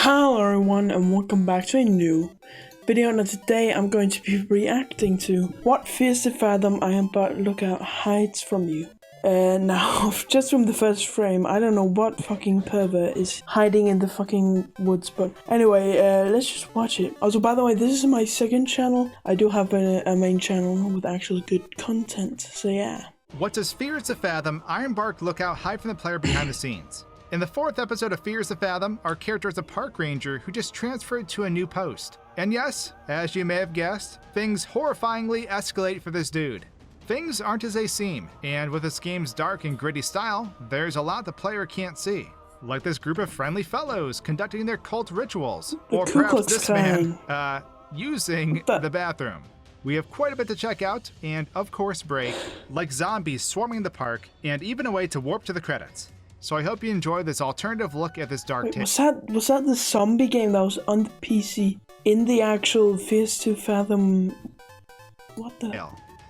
Hello everyone and welcome back to a new video, and today I'm going to be reacting to what fears the Fathom Ironbark lookout hides from you. Now, just from the first frame, I don't know what fucking pervert is hiding in the fucking woods, but anyway, let's just watch it. Also, by the way, this is my second channel. I do have a main channel with actually good content, so yeah. What does Fears the Fathom Ironbark lookout hide from the player behind the scenes? In the 4th episode of Fears the Fathom, our character is a park ranger who just transferred to a new post. And yes, as you may have guessed, things horrifyingly escalate for this dude. Things aren't as they seem, and with this game's dark and gritty style, there's a lot the player can't see. Like this group of friendly fellows conducting their cult rituals, or perhaps this man, using the bathroom. We have quite a bit to check out, and of course break, like zombies swarming the park, and even a way to warp to the credits. So I hope you enjoy this alternative look at this dark tale. Was that the zombie game that was on the PC in the actual Fears to Fathom? What the?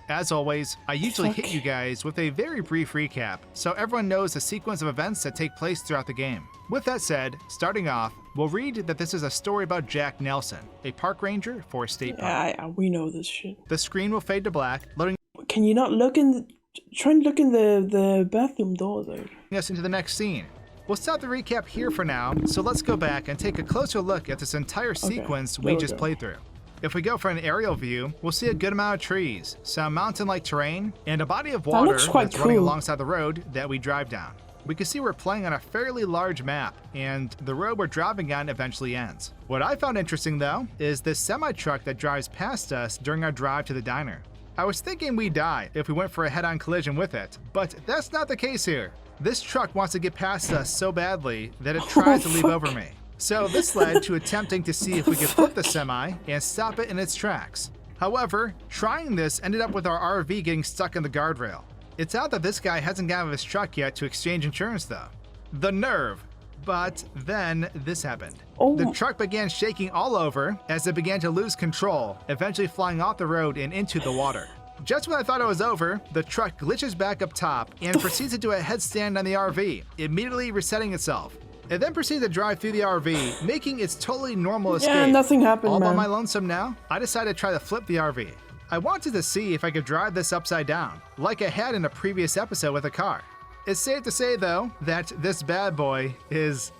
As always, I usually hit you guys with a very brief recap, so everyone knows the sequence of events that take place throughout the game. With that said, starting off, we'll read that this is a story about Jack Nelson, a park ranger for a state park. Yeah, we know this shit. The screen will fade to black, loading. Can you not look in the... Try and look in the bathroom door, though. Us into the next scene. We'll stop the recap here for now, so let's go back and take a closer look at this entire sequence we just played through. If we go for an aerial view, we'll see a good amount of trees, some mountain-like terrain, and a body of water that's running alongside the road that we drive down. We can see we're playing on a fairly large map, and the road we're driving on eventually ends. What I found interesting, though, is this semi-truck that drives past us during our drive to the diner. I was thinking we'd die if we went for a head-on collision with it, but that's not the case here. This truck wants to get past us so badly that it tries to leap over me. So this led to attempting to see if we could flip the semi and stop it in its tracks. However, trying this ended up with our RV getting stuck in the guardrail. It's odd that this guy hasn't gotten out of his truck yet to exchange insurance though. The nerve. But then this happened. The truck began shaking all over as it began to lose control, eventually flying off the road and into the water. Just when I thought it was over, the truck glitches back up top and proceeds to do a headstand on the RV, immediately resetting itself. It then proceeds to drive through the RV, making its totally normal escape. Yeah, nothing happened, All by my lonesome now, I decided to try to flip the RV. I wanted to see if I could drive this upside down, like I had in a previous episode with a car. It's safe to say, though, that this bad boy is,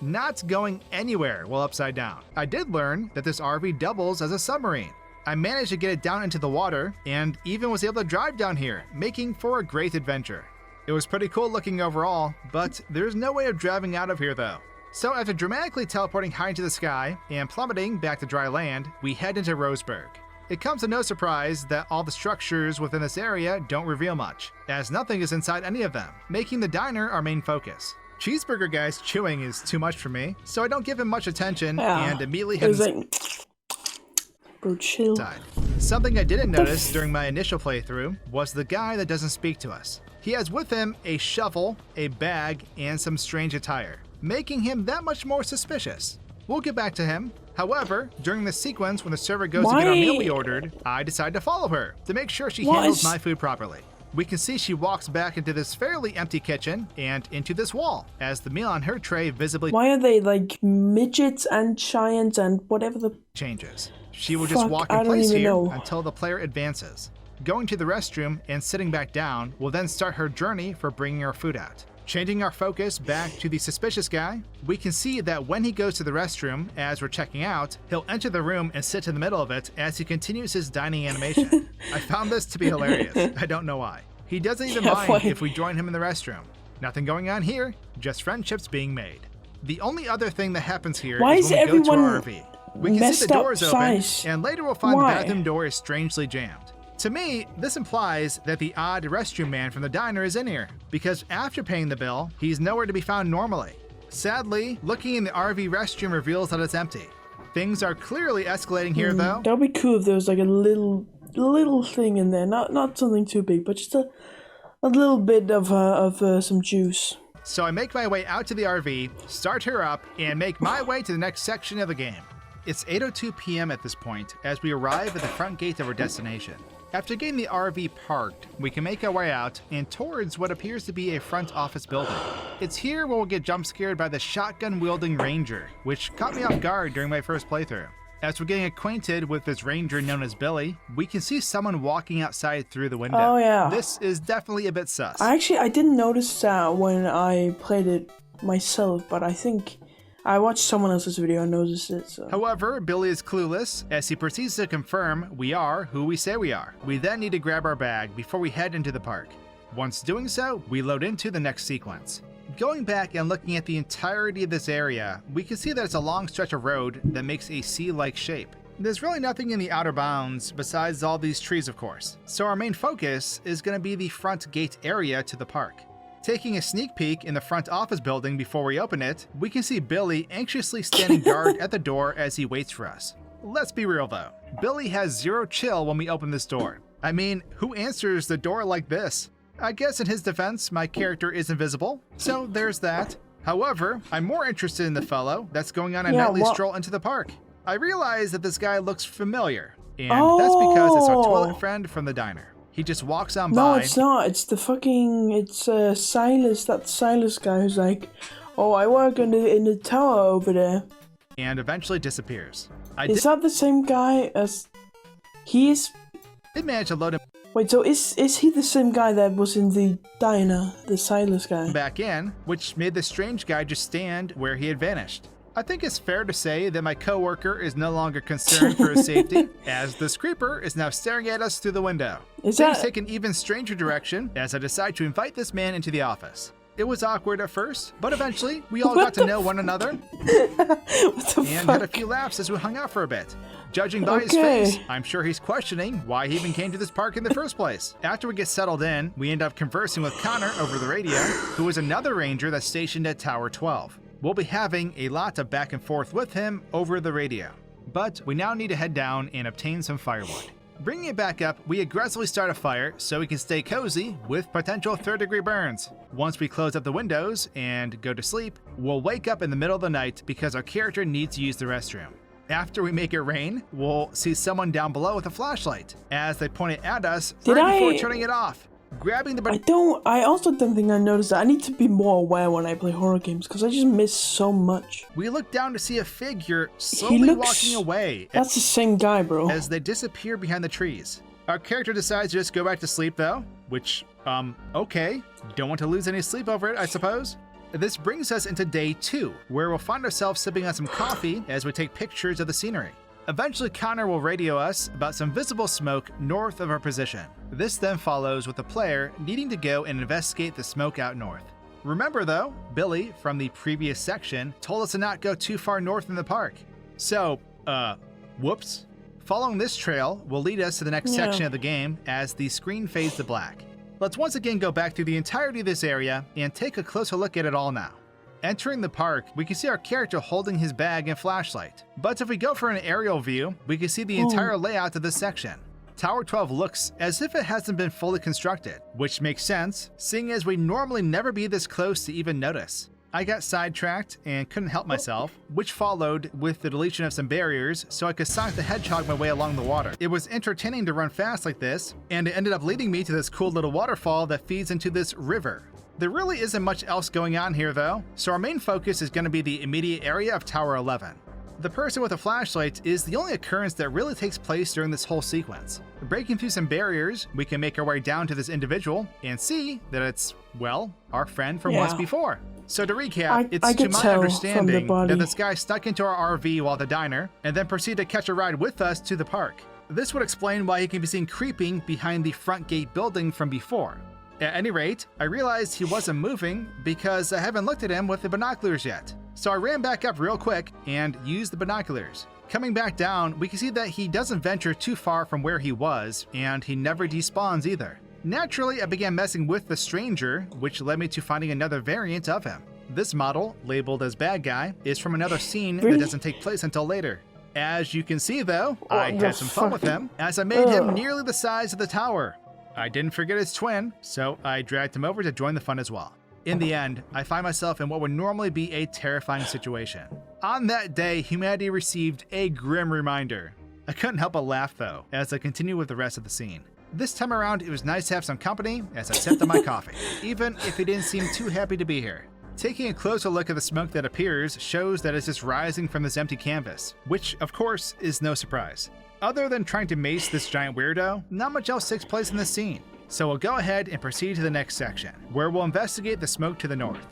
not going anywhere while upside down. I did learn that this RV doubles as a submarine. I managed to get it down into the water, and even was able to drive down here, making for a great adventure. It was pretty cool looking overall, but there's no way of driving out of here though. So after dramatically teleporting high into the sky and plummeting back to dry land, we head into Roseburg. It comes to no surprise that all the structures within this area don't reveal much, as nothing is inside any of them, making the diner our main focus. Cheeseburger Guy's chewing is too much for me, so I don't give him much attention and immediately head inside. Something I didn't notice during my initial playthrough was the guy that doesn't speak to us. He has with him a shovel, a bag, and some strange attire, making him that much more suspicious. We'll get back to him. However, during the sequence when the server goes to get our meal we ordered, I decide to follow her to make sure she handles my food properly. We can see she walks back into this fairly empty kitchen and into this wall, as the meal on her tray visibly Why are they like midgets and giants and whatever the changes. She will just walk in place here until the player advances. Going to the restroom and sitting back down will then start her journey for bringing our food out. Changing our focus back to the suspicious guy, we can see that when he goes to the restroom as we're checking out, he'll enter the room and sit in the middle of it as he continues his dining animation. I found this to be hilarious. I don't know why. He doesn't even mind if we join him in the restroom. Nothing going on here, just friendships being made. The only other thing that happens here is when we go to our RV. We can see the doors open, and later we'll find the bathroom door is strangely jammed. To me, this implies that the odd restroom man from the diner is in here, because after paying the bill, he's nowhere to be found normally. Sadly, looking in the RV restroom reveals that it's empty. Things are clearly escalating here though. That would be cool if there was like a little thing in there, not something too big, but just a little bit of some juice. So I make my way out to the RV, start her up, and make my way to the next section of the game. It's 8:02 p.m. at this point as we arrive at the front gate of our destination. After getting the RV parked, we can make our way out and towards what appears to be a front office building. It's here where we'll get jump scared by the shotgun-wielding ranger, which caught me off guard during my first playthrough. As we're getting acquainted with this ranger known as Billy, we can see someone walking outside through the window. Oh yeah. This is definitely a bit sus. I didn't notice that when I played it myself, but I think I watched someone else's video and noticed it, so. However, Billy is clueless as he proceeds to confirm we are who we say we are. We then need to grab our bag before we head into the park. Once doing so, we load into the next sequence. Going back and looking at the entirety of this area, we can see that it's a long stretch of road that makes a C-like shape. There's really nothing in the outer bounds besides all these trees, of course, so our main focus is going to be the front gate area to the park. Taking a sneak peek in the front office building before we open it, we can see Billy anxiously standing guard at the door as he waits for us. Let's be real though, Billy has zero chill when we open this door. I mean, who answers the door like this? I guess in his defense, my character is invisible, so there's that. However, I'm more interested in the fellow that's going on a nightly stroll into the park. I realize that this guy looks familiar, and that's because it's our toilet friend from the diner. He just walks on by. No, it's not. It's Silas, that Silas guy who's like, oh, I work in the tower over there. And eventually disappears. Is that the same guy as... He is... Did manage to load him Wait, so is he the same guy that was in the diner, the Silas guy? back in, which made the strange guy just stand where he had vanished. I think it's fair to say that my coworker is no longer concerned for his safety, as this creeper is now staring at us through the window. Things take an even stranger direction as I decide to invite this man into the office. It was awkward at first, but eventually we all got to know one another and had a few laughs as we hung out for a bit. Judging by his face, I'm sure he's questioning why he even came to this park in the first place. After we get settled in, we end up conversing with Connor over the radio, who is another ranger that's stationed at Tower 12. We'll be having a lot of back and forth with him over the radio. But we now need to head down and obtain some firewood. Bringing it back up, we aggressively start a fire so we can stay cozy with potential third-degree burns. Once we close up the windows and go to sleep, we'll wake up in the middle of the night because our character needs to use the restroom. After we make it rain, we'll see someone down below with a flashlight as they point it at us before turning it off. Grabbing the I also don't think I noticed that. I need to be more aware when I play horror games because I just miss so much. We look down to see a figure slowly walking away. That's the same guy, bro. As they disappear behind the trees. Our character decides to just go back to sleep though, which, okay. Don't want to lose any sleep over it, I suppose. This brings us into day 2, where we'll find ourselves sipping on some coffee as we take pictures of the scenery. Eventually, Connor will radio us about some visible smoke north of our position. This then follows with the player needing to go and investigate the smoke out north. Remember though, Billy from the previous section told us to not go too far north in the park. So, whoops. Following this trail will lead us to the next section of the game as the screen fades to black. Let's once again go back through the entirety of this area and take a closer look at it all now. Entering the park, we can see our character holding his bag and flashlight. But if we go for an aerial view, we can see the entire layout of this section. Tower 12 looks as if it hasn't been fully constructed, which makes sense, seeing as we normally never be this close to even notice. I got sidetracked and couldn't help myself, which followed with the deletion of some barriers so I could Sonic the Hedgehog my way along the water. It was entertaining to run fast like this, and it ended up leading me to this cool little waterfall that feeds into this river. There really isn't much else going on here though, so our main focus is going to be the immediate area of Tower 11. The person with a flashlight is the only occurrence that really takes place during this whole sequence. Breaking through some barriers, we can make our way down to this individual and see that it's, well, our friend from once before. So to recap, it's to my understanding that this guy stuck into our RV while at the diner and then proceeded to catch a ride with us to the park. This would explain why he can be seen creeping behind the front gate building from before. At any rate, I realized he wasn't moving because I haven't looked at him with the binoculars yet. So I ran back up real quick and used the binoculars. Coming back down, we can see that he doesn't venture too far from where he was, and he never despawns either. Naturally, I began messing with the stranger, which led me to finding another variant of him. This model, labeled as Bad Guy, is from another scene that doesn't take place until later. As you can see though, I had some fun with him, as I made him nearly the size of the tower. I didn't forget his twin, so I dragged him over to join the fun as well. In the end, I find myself in what would normally be a terrifying situation. On that day, humanity received a grim reminder. I couldn't help but laugh though, as I continue with the rest of the scene. This time around, it was nice to have some company as I sipped on my coffee, even if he didn't seem too happy to be here. Taking a closer look at the smoke that appears shows that it's just rising from this empty canvas, which, of course, is no surprise. Other than trying to mace this giant weirdo, not much else takes place in this scene. So we'll go ahead and proceed to the next section, where we'll investigate the smoke to the north.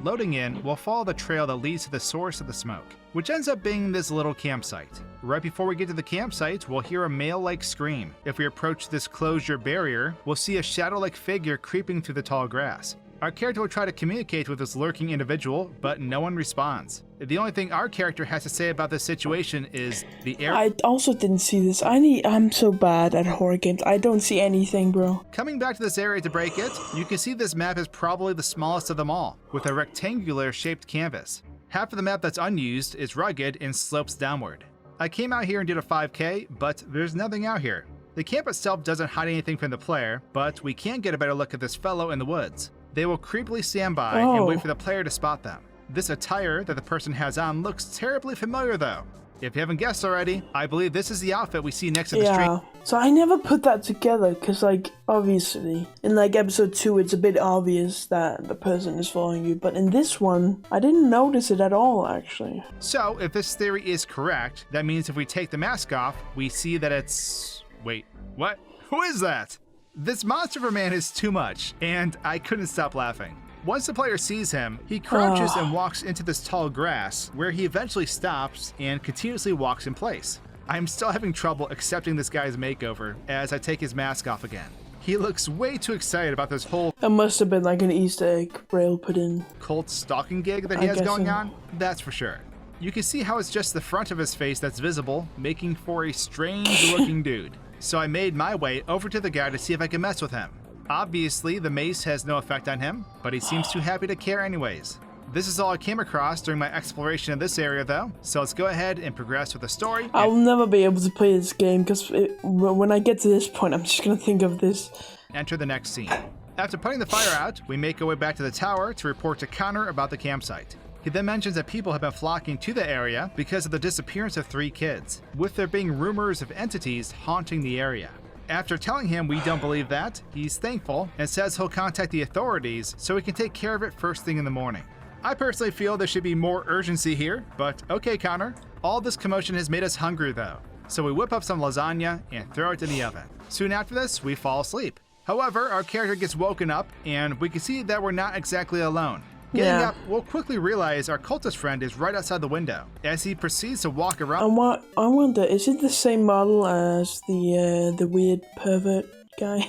Loading in, we'll follow the trail that leads to the source of the smoke, which ends up being this little campsite. Right before we get to the campsite, we'll hear a male-like scream. If we approach this closure barrier, we'll see a shadow-like figure creeping through the tall grass. Our character will try to communicate with this lurking individual, but no one responds. The only thing our character has to say about this situation is the air. I also didn't see this. I'm so bad at horror games. I don't see anything, bro. Coming back to this area to break it, you can see this map is probably the smallest of them all, with a rectangular shaped canvas. Half of the map that's unused is rugged and slopes downward. I came out here and did a 5K, but there's nothing out here. The camp itself doesn't hide anything from the player, but we can get a better look at this fellow in the woods. They will creepily stand by and wait for the player to spot them. This attire that the person has on looks terribly familiar though. If you haven't guessed already, I believe this is the outfit we see next to the street. Yeah, so I never put that together because, like, obviously, in like episode 2, it's a bit obvious that the person is following you, but in this one, I didn't notice it at all, actually. So, if this theory is correct, that means if we take the mask off, we see that it's... Wait, what? Who is that? This monster of a man is too much, and I couldn't stop laughing. Once the player sees him, he crouches and walks into this tall grass, where he eventually stops and continuously walks in place. I'm still having trouble accepting this guy's makeover as I take his mask off again. He looks way too excited about this whole It must have been like an Easter egg Braille put in. cult stalking gig that he has going on, that's for sure. You can see how it's just the front of his face that's visible, making for a strange looking dude. So I made my way over to the guy to see if I could mess with him. Obviously, the mace has no effect on him, but he seems too happy to care anyways. This is all I came across during my exploration of this area though, so let's go ahead and progress with the story. I'll never be able to play this game because when I get to this point, I'm just gonna think of this. Enter the next scene. After putting the fire out, we make our way back to the tower to report to Connor about the campsite. He then mentions that people have been flocking to the area because of the disappearance of 3 kids, with there being rumors of entities haunting the area. After telling him we don't believe that, he's thankful and says he'll contact the authorities so he can take care of it first thing in the morning. I personally feel there should be more urgency here, but okay, Connor. All this commotion has made us hungry though, so we whip up some lasagna and throw it in the oven. Soon after this, we fall asleep. However, our character gets woken up and we can see that we're not exactly alone. Getting up, we'll quickly realize our cultist friend is right outside the window as he proceeds to walk around. I wonder, is it the same model as the weird pervert guy?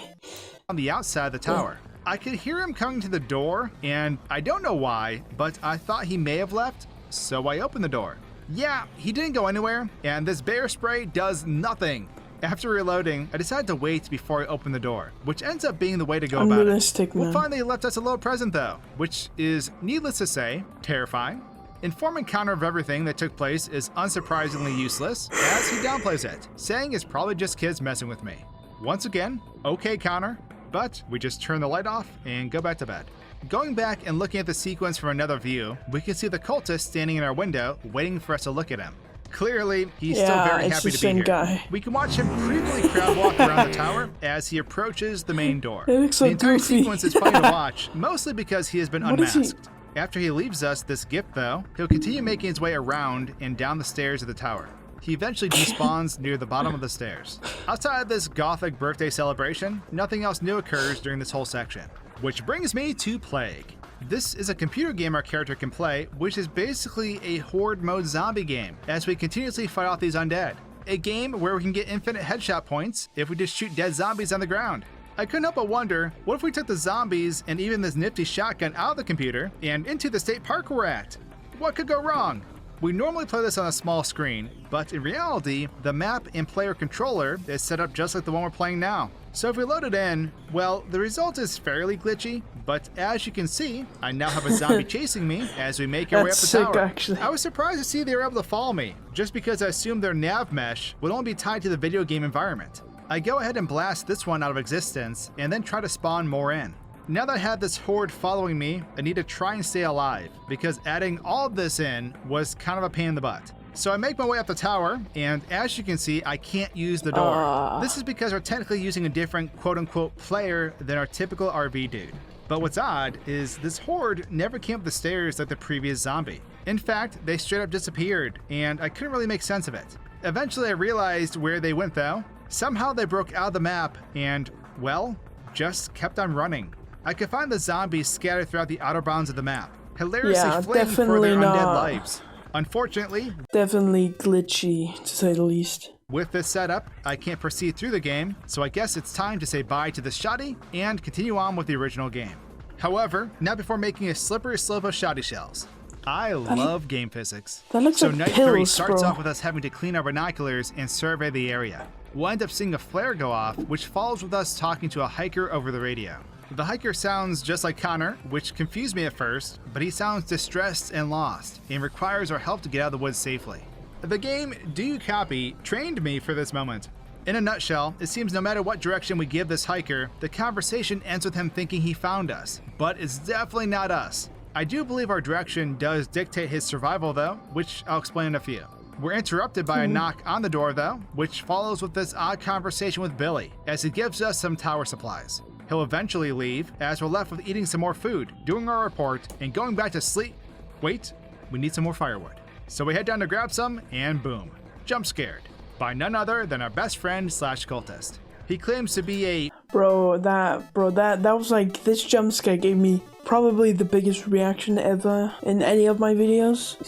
On the outside of the tower. I could hear him coming to the door, and I don't know why, but I thought he may have left, so I opened the door. Yeah, he didn't go anywhere, and this bear spray does nothing. After reloading, I decided to wait before I opened the door, which ends up being the way to go about it. We'll find that he left us a little present though, which is, needless to say, terrifying. Informing Connor of everything that took place is unsurprisingly useless, as he downplays it, saying it's probably just kids messing with me. Once again, okay Connor, but we just turn the light off and go back to bed. Going back and looking at the sequence from another view, we can see the cultist standing in our window, waiting for us to look at him. Clearly, he's still very happy to be here. Guy. We can watch him creepily crowd walk around the tower as he approaches the main door. It looks so the entire goofy. sequence is funny to watch, mostly because he has been unmasked. After he leaves us this gift though, he'll continue making his way around and down the stairs of the tower. He eventually despawns near the bottom of the stairs. Outside of this gothic birthday celebration, nothing else new occurs during this whole section. Which brings me to Plague. This is a computer game our character can play, which is basically a horde mode zombie game, as we continuously fight off these undead. A game where we can get infinite headshot points if we just shoot dead zombies on the ground. I couldn't help but wonder, what if we took the zombies and even this nifty shotgun out of the computer and into the state park we're at? What could go wrong? We normally play this on a small screen, but in reality, the map and player controller is set up just like the one we're playing now. So if we load it in, well, the result is fairly glitchy, but as you can see, I now have a zombie chasing me as we make our way up the tower. Actually. I was surprised to see they were able to follow me, just because I assumed their nav mesh would only be tied to the video game environment. I go ahead and blast this one out of existence, and then try to spawn more in. Now that I had this horde following me, I need to try and stay alive, because adding all of this in was kind of a pain in the butt. So I make my way up the tower, and as you can see, I can't use the door. This is because we're technically using a different quote-unquote player than our typical RV dude. But what's odd is this horde never came up the stairs like the previous zombie. In fact, they straight up disappeared, and I couldn't really make sense of it. Eventually I realized where they went though. Somehow they broke out of the map and, well, just kept on running. I could find the zombies scattered throughout the outer bounds of the map, hilariously fleeing for their undead lives. Unfortunately, definitely glitchy, to say the least. With this setup, I can't proceed through the game, so I guess it's time to say bye to the shoddy and continue on with the original game. However, not before making a slippery slope of shoddy shells. I love game physics. That looks so like night pills, 3 starts bro. off with us having to clean our binoculars and survey the area. We'll end up seeing a flare go off, which follows with us talking to a hiker over the radio. The hiker sounds just like Connor, which confused me at first, but he sounds distressed and lost, and requires our help to get out of the woods safely. The game, Do You Copy, trained me for this moment. In a nutshell, it seems no matter what direction we give this hiker, the conversation ends with him thinking he found us, but it's definitely not us. I do believe our direction does dictate his survival though, which I'll explain in a few. We're interrupted by a knock on the door though, which follows with this odd conversation with Billy, as he gives us some tower supplies. He'll eventually leave, as we're left with eating some more food, doing our report, and going back to sleep. Wait, we need some more firewood. So we head down to grab some, and boom, jump scared by none other than our best friend / cultist. He claims to be a that was like, this jump scare gave me probably the biggest reaction ever in any of my videos.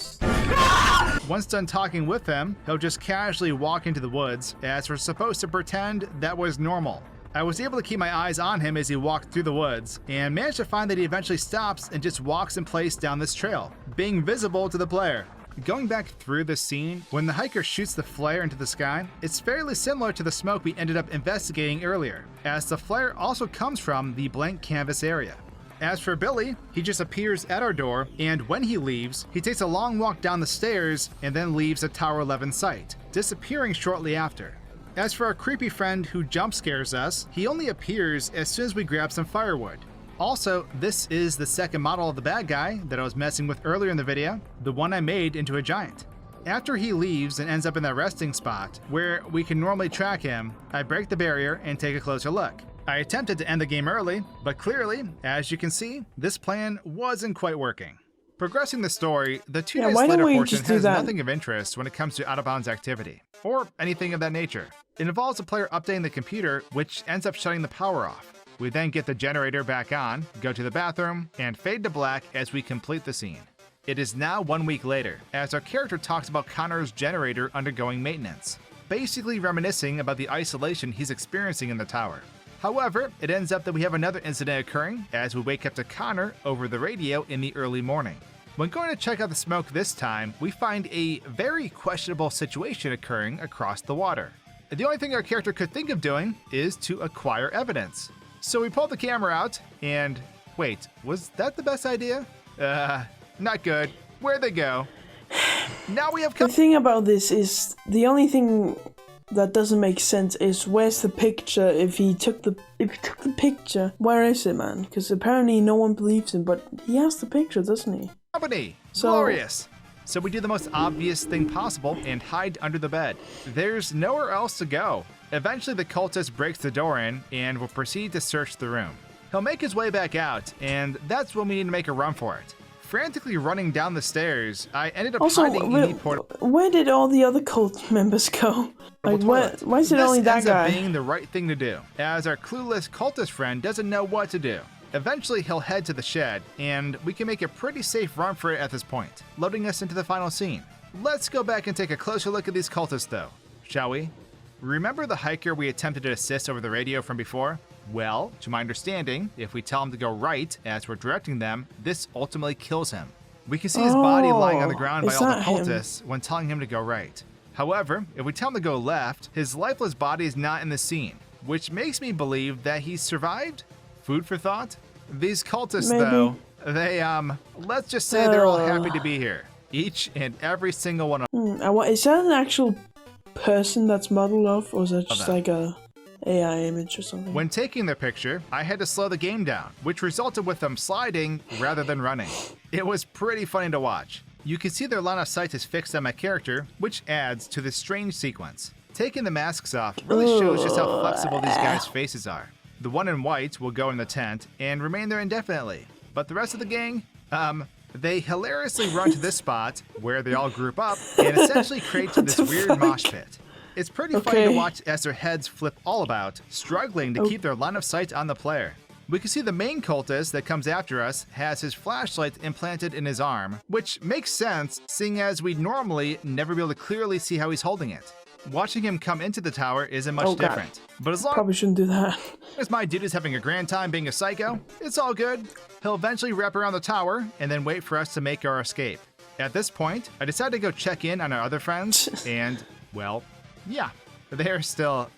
Once done talking with him, he'll just casually walk into the woods, as we're supposed to pretend that was normal. I was able to keep my eyes on him as he walked through the woods, and managed to find that he eventually stops and just walks in place down this trail, being visible to the player. Going back through the scene, when the hiker shoots the flare into the sky, it's fairly similar to the smoke we ended up investigating earlier, as the flare also comes from the blank canvas area. As for Billy, he just appears at our door, and when he leaves, he takes a long walk down the stairs and then leaves the Tower 11 site, disappearing shortly after. As for our creepy friend who jump scares us, he only appears as soon as we grab some firewood. Also, this is the second model of the bad guy that I was messing with earlier in the video, the one I made into a giant. After he leaves and ends up in that resting spot, where we can normally track him, I break the barrier and take a closer look. I attempted to end the game early, but clearly, as you can see, this plan wasn't quite working. Progressing the story, the 2 days later portion has nothing of interest when it comes to out-of-bounds activity, or anything of that nature. It involves the player updating the computer, which ends up shutting the power off. We then get the generator back on, go to the bathroom, and fade to black as we complete the scene. It is now 1 week later, as our character talks about Connor's generator undergoing maintenance, basically reminiscing about the isolation he's experiencing in the tower. However, it ends up that we have another incident occurring as we wake up to Connor over the radio in the early morning. When going to check out the smoke this time, we find a very questionable situation occurring across the water. The only thing our character could think of doing is to acquire evidence. So we pulled the camera out and, wait, was that the best idea? Not good. Where'd they go? Now we have the thing about this is, the only thing that doesn't make sense is, where's the picture? If he took the picture, where is it, man? Because apparently no one believes him, but he has the picture, doesn't he? Company! Glorious! So we do the most obvious thing possible and hide under the bed. There's nowhere else to go. Eventually the cultist breaks the door in and will proceed to search the room. He'll make his way back out, and that's when we need to make a run for it. Frantically running down the stairs, I ended up hiding in the portal. Where did all the other cult members go? Like, why is it only that guy? This ends up being the right thing to do, as our clueless cultist friend doesn't know what to do. Eventually, he'll head to the shed, and we can make a pretty safe run for it at this point, loading us into the final scene. Let's go back and take a closer look at these cultists though, shall we? Remember the hiker we attempted to assist over the radio from before? Well, to my understanding, if we tell him to go right as we're directing them, this ultimately kills him. We can see his body lying on the ground by all the cultists when telling him to go right. However, if we tell him to go left, his lifeless body is not in the scene, which makes me believe that he survived? Food for thought? These cultists, though, they, let's just say they're all happy to be here. Each and every single one of them. Is that an actual person that's modeled off, or is that just like a AI image or something? When taking their picture, I had to slow the game down, which resulted with them sliding rather than running. It was pretty funny to watch. You can see their line of sight is fixed on my character, which adds to this strange sequence. Taking the masks off really shows just how flexible these guys' faces are. The one in white will go in the tent and remain there indefinitely, but the rest of the gang, they hilariously run to this spot where they all group up and essentially create this weird mosh pit. It's pretty funny to watch as their heads flip all about, struggling to keep their line of sight on the player. We can see the main cultist that comes after us has his flashlight implanted in his arm, which makes sense seeing as we'd normally never be able to clearly see how he's holding it. Watching him come into the tower isn't much different. But as long Probably shouldn't do that. as my dude is having a grand time being a psycho, it's all good. He'll eventually wrap around the tower and then wait for us to make our escape. At this point, I decided to go check in on our other friends and, well, yeah. They're still,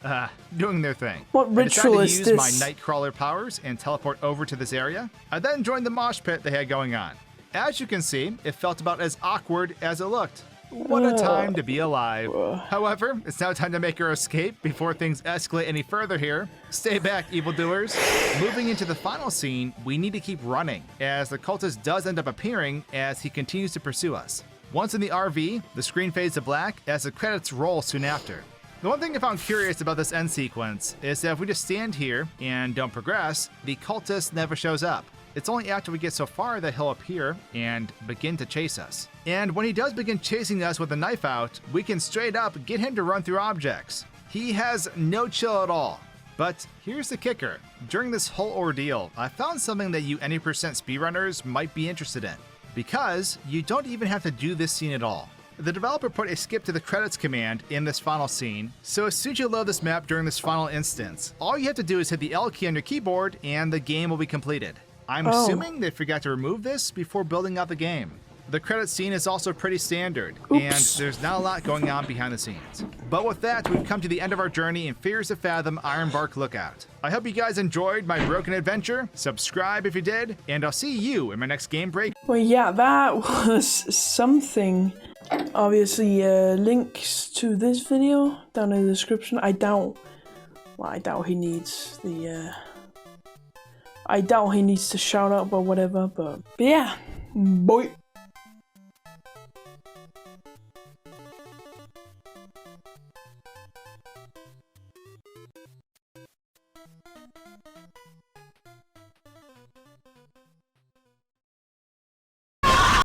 doing their thing. What ritual is this? I decided to use this? my Nightcrawler powers and teleport over to this area. I then joined the mosh pit they had going on. As you can see, it felt about as awkward as it looked. What a time to be alive. However, it's now time to make our escape before things escalate any further here. Stay back, evildoers. Moving into the final scene, we need to keep running, as the cultist does end up appearing as he continues to pursue us. Once in the RV, the screen fades to black as the credits roll soon after. The one thing I found curious about this end sequence is that if we just stand here and don't progress, the cultist never shows up. It's only after we get so far that he'll appear and begin to chase us. And when he does begin chasing us with a knife out, we can straight up get him to run through objects. He has no chill at all. But here's the kicker. During this whole ordeal, I found something that you any % speedrunners might be interested in. Because you don't even have to do this scene at all. The developer put a skip to the credits command in this final scene, so as soon as you load this map during this final instance, all you have to do is hit the L key on your keyboard and the game will be completed. I'm assuming they forgot to remove this before building out the game. The credits scene is also pretty standard, and there's not a lot going on behind the scenes. But with that, we've come to the end of our journey in Fears of Fathom Ironbark Lookout. I hope you guys enjoyed my broken adventure. Subscribe if you did, and I'll see you in my next game break. Well, yeah, that was something. Obviously, links to this video down in the description. I doubt he needs the, I doubt he needs to shout out or whatever, but yeah, boy.